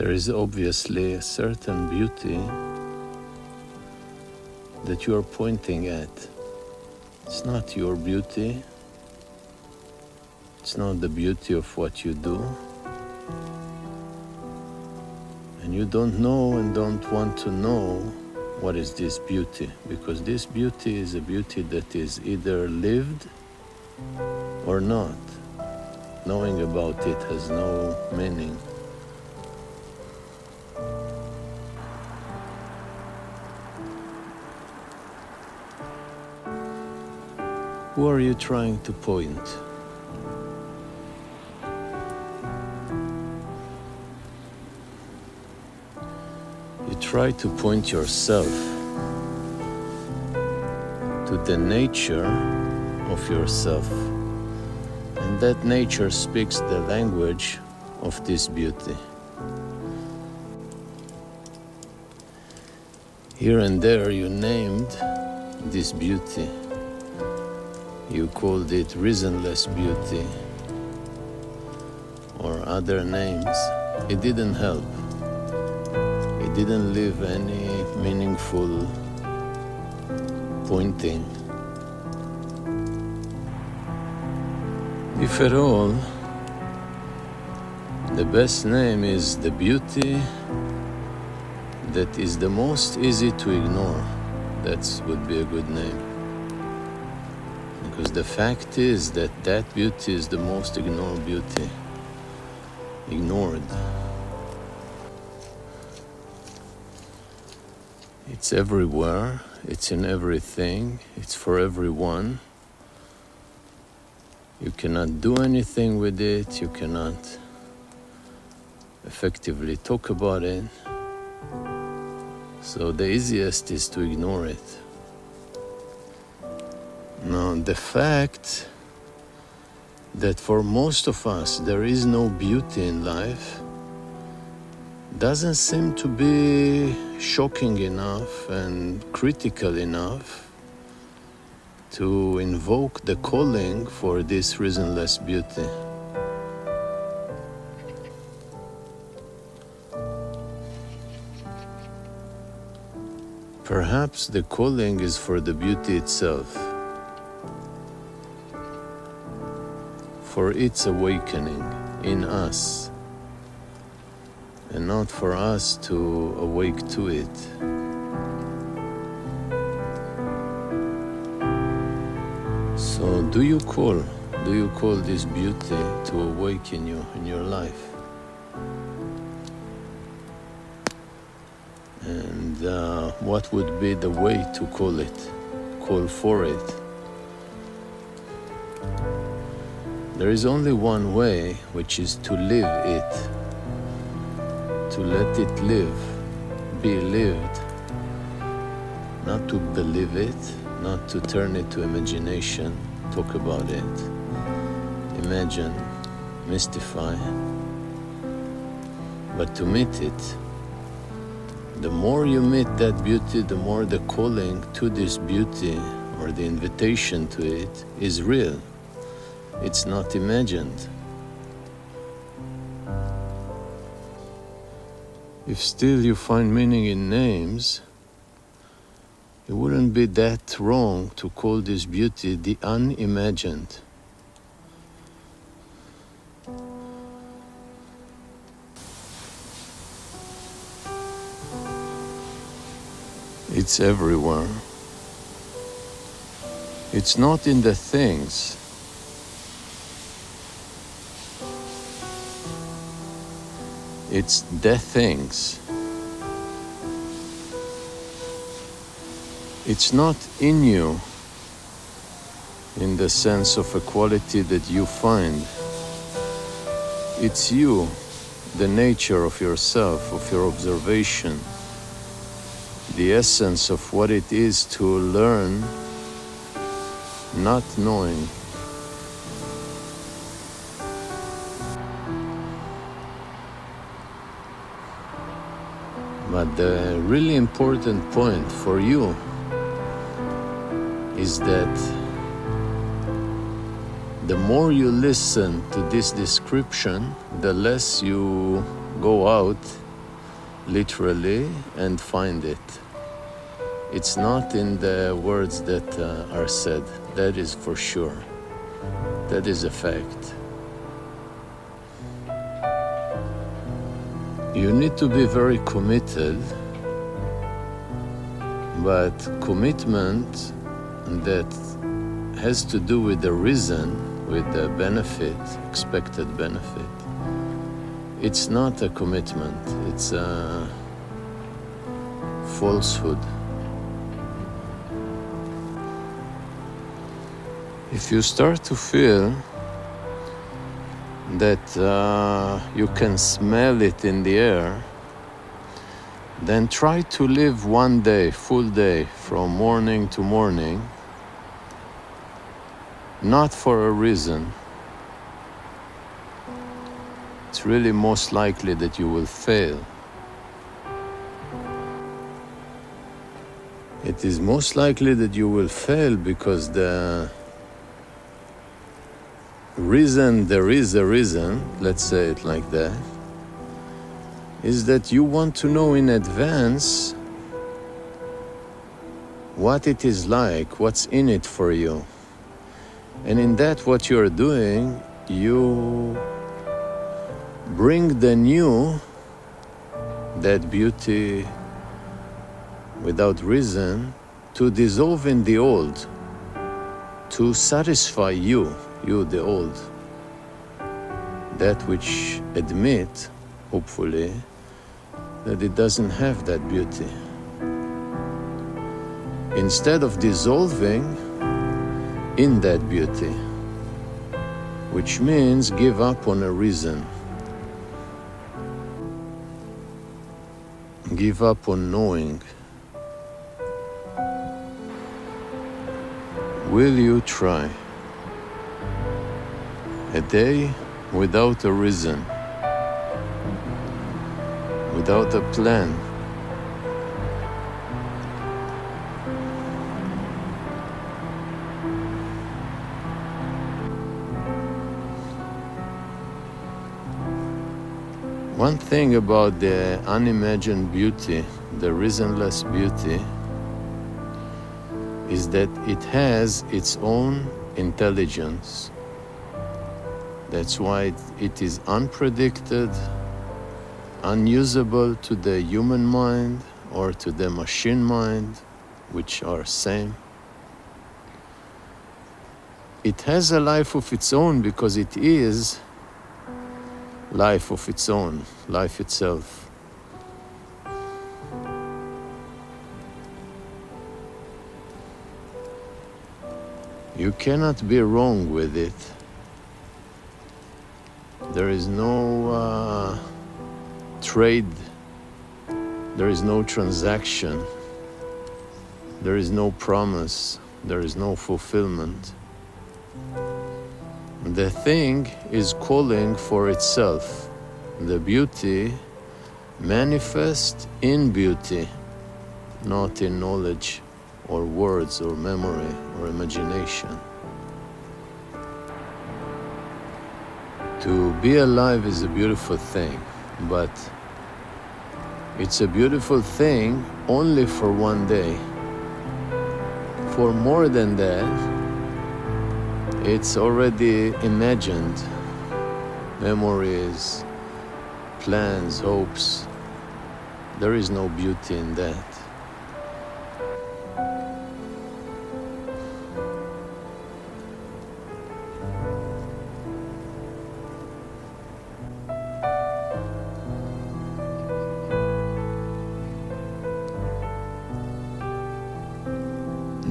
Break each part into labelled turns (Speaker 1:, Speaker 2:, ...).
Speaker 1: There is obviously a certain beauty that you are pointing at. It's not your beauty. It's not the beauty of what you do. And you don't know and don't want to know what is this beauty, because this beauty is a beauty that is either lived or not. Knowing about it has no meaning. Who are you trying to point? You try to point yourself to the nature of yourself, and that nature speaks the language of this beauty. Here and there you named this beauty. You called it reasonless beauty or other names. It didn't help. It didn't leave any meaningful pointing. If at all, the best name is the beauty that is the most easy to ignore. That would be a good name. Because the fact is that that beauty is the most ignored beauty. Ignored. It's everywhere, it's in everything, it's for everyone. You cannot do anything with it, you cannot effectively talk about it. So the easiest is to ignore it. Now, the fact that for most of us there is no beauty in life doesn't seem to be shocking enough and critical enough to invoke the calling for this reasonless beauty. Perhaps the calling is for the beauty itself, for its awakening in us, and not for us to awake to it. So do you call this beauty to awaken you in your life? And what would be the way to call for it? There is only one way, which is to live it, to let it live, be lived, not to believe it, not to turn it to imagination, talk about it, imagine, mystify, but to meet it. The more you meet that beauty, the more the calling to this beauty or the invitation to it is real. It's not imagined. If still you find meaning in names, it wouldn't be that wrong to call this beauty the unimagined. It's everywhere. It's not in the things. It's the things. It's not in you in the sense of a quality that you find. It's you, the nature of yourself, of your observation, the essence of what it is to learn, not knowing. But the really important point for you is that the more you listen to this description, the less you go out literally and find it. It's not in the words that are said, that is for sure. That is a fact. You need to be very committed, but commitment that has to do with the reason, with the benefit, expected benefit, it's not a commitment, it's a falsehood. If you start to feel that you can smell it in the air, then try to live one day, full day, from morning to morning, not for a reason. It's really most likely that you will fail. It is most likely that you will fail because the reason there is a reason, let's say it like that, is that you want to know in advance what it is like, what's in it for you. And in that, what you're doing, you bring the new, that beauty without reason, to dissolve in the old, to satisfy you, the old. That which admit, hopefully, that it doesn't have that beauty. Instead of dissolving in that beauty, which means give up on a reason. Give up on knowing. Will you try a day without a reason, without a plan? One thing about the unimagined beauty, the reasonless beauty, is that it has its own intelligence. That's why it is unpredicted, unusable to the human mind or to the machine mind, which are same. It has a life of its own because it is life of its own, life itself. You cannot be wrong with it. There is no trade, there is no transaction, there is no promise, there is no fulfillment. The thing is calling for itself. The beauty manifests in beauty, not in knowledge or words or memory or imagination. To be alive is a beautiful thing, but it's a beautiful thing only for one day. For more than that, it's already imagined. Memories, plans, hopes. There is no beauty in that.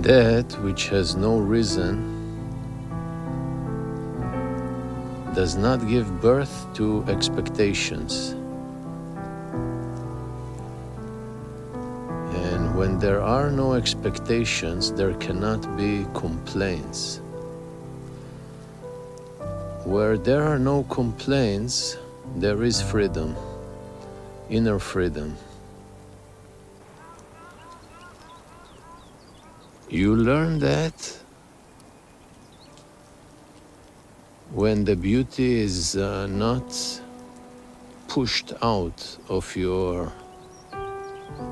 Speaker 1: That which has no reason does not give birth to expectations. And when there are no expectations, there cannot be complaints. Where there are no complaints, there is freedom, inner freedom. You learn that when the beauty is not pushed out of your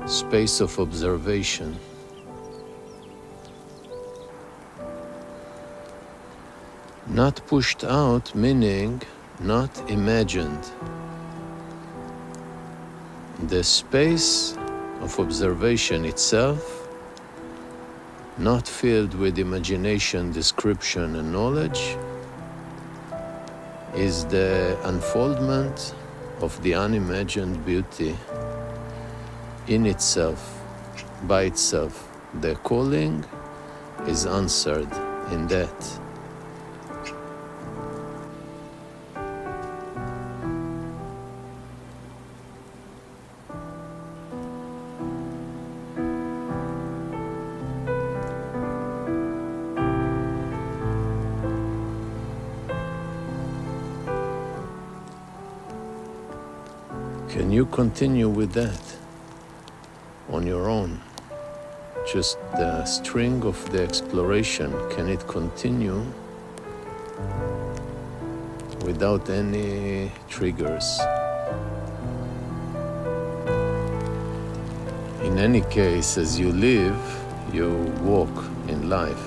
Speaker 1: space of observation. Not pushed out, meaning not imagined. The space of observation itself, not filled with imagination, description, and knowledge, is the unfoldment of the unimagined beauty in itself, by itself. The calling is answered in that. Can you continue with that on your own? Just the string of the exploration, can it continue without any triggers? In any case, as you live, you walk in life,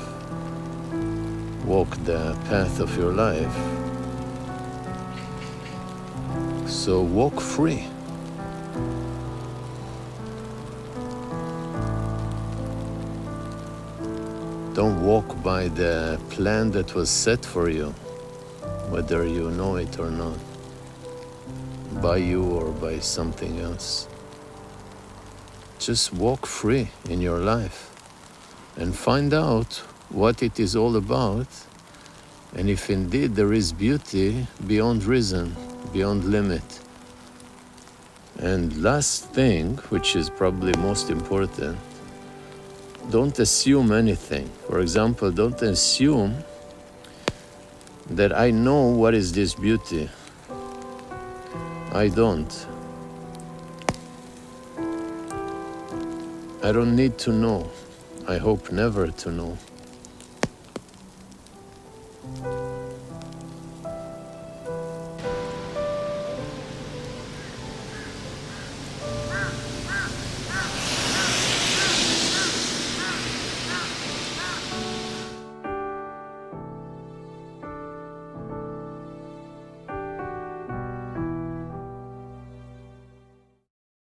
Speaker 1: walk the path of your life. So walk free. Don't walk by the plan that was set for you, whether you know it or not, by you or by something else. Just walk free in your life and find out what it is all about, and if indeed there is beauty beyond reason, beyond limit. And last thing, which is probably most important, don't assume anything. For example, don't assume that I know what is this beauty. I don't. I don't need to know. I hope never to know.